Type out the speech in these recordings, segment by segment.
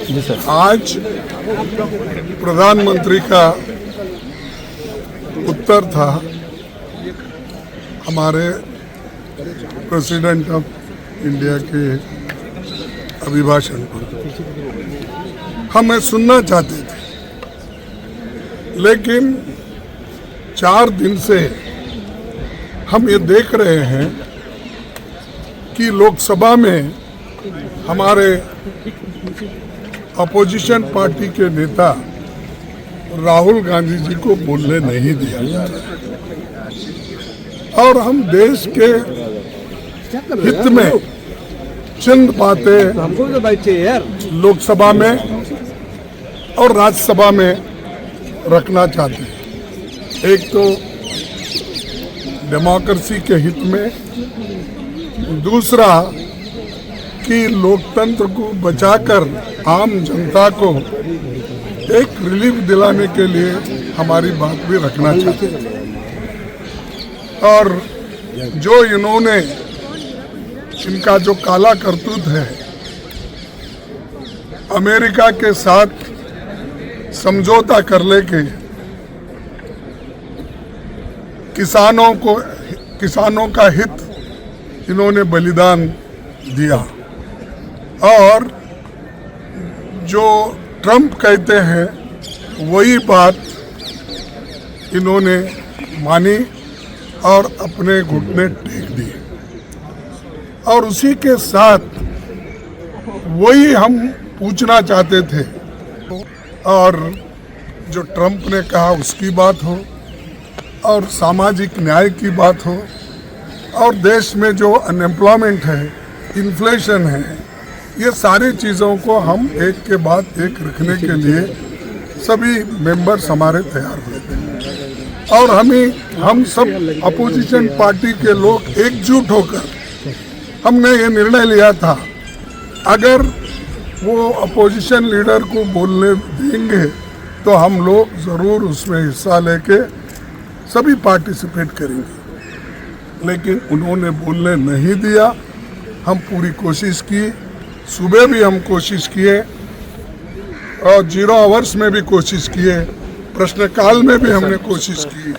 आज प्रधानमंत्री का उत्तर था हमारे प्रेसिडेंट ऑफ इंडिया के अभिभाषण पर। हमें सुनना चाहते थे, लेकिन 4 दिन से हम ये देख रहे हैं कि लोकसभा में हमारे अपोजिशन पार्टी के नेता राहुल गांधी जी को बोलने नहीं दिया जा रहा, और हम देश के हित में चंद बातें लोकसभा में और राज्यसभा में रखना चाहते हैं। एक तो डेमोक्रेसी के हित में, दूसरा कि लोकतंत्र को बचाकर आम जनता को एक रिलीफ दिलाने के लिए हमारी बात भी रखना चाहते हैं। और जो इन्होंने, इनका जो काला करतूत है, अमेरिका के साथ समझौता कर लेके किसानों का हित इन्होंने बलिदान दिया, और जो ट्रंप कहते हैं वही बात इन्होंने मानी और अपने घुटने टेक दिए। और उसी के साथ वही हम पूछना चाहते थे, और जो ट्रंप ने कहा उसकी बात हो, और सामाजिक न्याय की बात हो, और देश में जो अनएम्प्लॉयमेंट है, इन्फ्लेशन है, ये सारी चीज़ों को हम एक के बाद एक रखने के लिए सभी मेंबर्स हमारे तैयार हुए थे। और हम सब अपोजिशन पार्टी के लोग एकजुट होकर हमने ये निर्णय लिया था, अगर वो अपोजिशन लीडर को बोलने देंगे तो हम लोग ज़रूर उसमें हिस्सा लेके सभी पार्टिसिपेट करेंगे। लेकिन उन्होंने बोलने नहीं दिया। हम पूरी कोशिश की, सुबह भी हम कोशिश किए, और 0 आवर्स में भी कोशिश किए, प्रश्नकाल में भी हमने कोशिश की।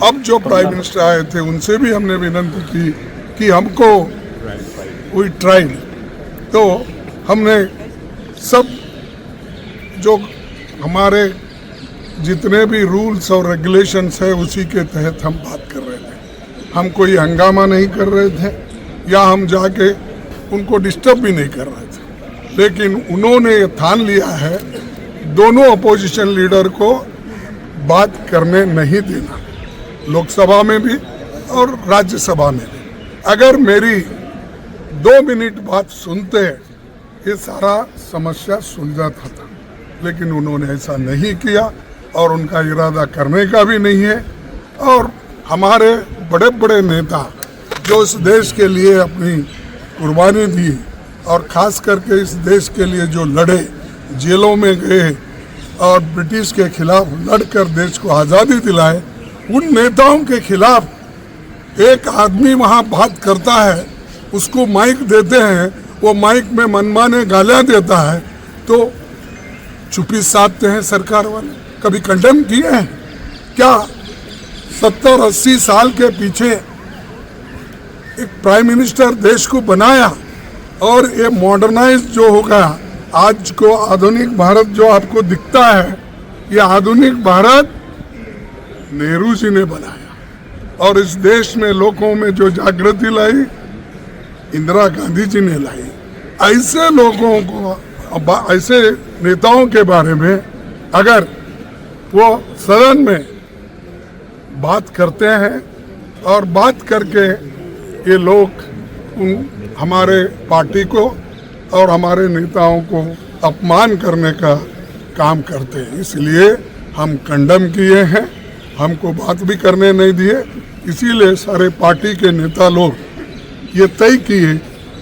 अब जो प्राइम मिनिस्टर आए थे उनसे भी हमने विनती की कि हमको वी ट्राइड। तो हमने सब जो हमारे जितने भी रूल्स और रेगुलेशंस है उसी के तहत हम बात कर रहे थे। हम कोई हंगामा नहीं कर रहे थे, या हम जाके उनको डिस्टर्ब भी नहीं कर रहे थे। लेकिन उन्होंने ये ठान लिया है दोनों अपोजिशन लीडर को बात करने नहीं देना, लोकसभा में भी और राज्यसभा में भी। अगर मेरी 2 मिनट बात सुनते ये सारा समस्या सुलझाता था, लेकिन उन्होंने ऐसा नहीं किया, और उनका इरादा करने का भी नहीं है। और हमारे बड़े बड़े नेता जो इस देश के लिए अपनी कुर्बानी दी, और ख़ास करके इस देश के लिए जो लड़े, जेलों में गए और ब्रिटिश के खिलाफ लड़कर देश को आज़ादी दिलाए, उन नेताओं के खिलाफ एक आदमी वहाँ बात करता है, उसको माइक देते हैं, वो माइक में मनमाने गालियाँ देता है, तो चुप्पी साधते हैं सरकार वाले। कभी कंडेम किए हैं क्या? 70-80 साल के पीछे एक प्राइम मिनिस्टर देश को बनाया, और ये मॉडर्नाइज जो होगा, आज को आधुनिक भारत जो आपको दिखता है, ये आधुनिक भारत नेहरू जी ने बनाया। और इस देश में लोगों में जो जागृति लाई, इंदिरा गांधी जी ने लाई। ऐसे लोगों को, ऐसे नेताओं के बारे में अगर वो सदन में बात करते हैं, और बात करके ये लोग हमारे पार्टी को और हमारे नेताओं को अपमान करने का काम करते हैं, इसलिए हम कंडेम किए हैं। हमको बात भी करने नहीं दिए। इसीलिए सारे पार्टी के नेता लोग ये तय किए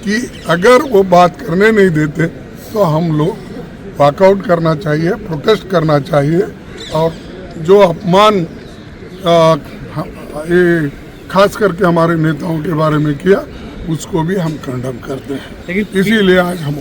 कि अगर वो बात करने नहीं देते तो हम लोग वॉकआउट करना चाहिए, प्रोटेस्ट करना चाहिए। और जो अपमान ये खास करके हमारे नेताओं के बारे में किया, उसको भी हम कंडेम करते हैं। इसीलिए आज हम